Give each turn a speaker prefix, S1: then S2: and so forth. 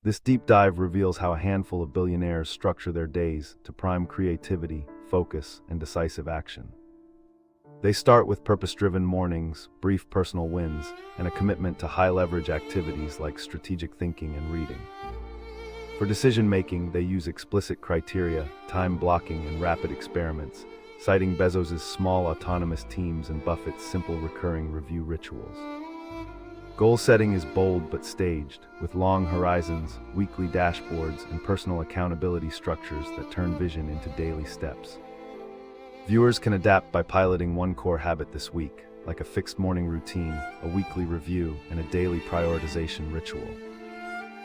S1: This deep dive reveals how a handful of billionaires structure their days to prime creativity, focus, and decisive action. They start with purpose-driven mornings, brief personal wins, and a commitment to high-leverage activities like strategic thinking and reading. For decision-making, they use explicit criteria, time blocking, and rapid experiments, citing Bezos's small autonomous teams and Buffett's simple recurring review rituals. Goal setting is bold but staged, with long horizons, weekly dashboards, and personal accountability structures that turn vision into daily steps. Viewers can adapt by piloting one core habit this week, like a fixed morning routine, a weekly review, and a daily prioritization ritual.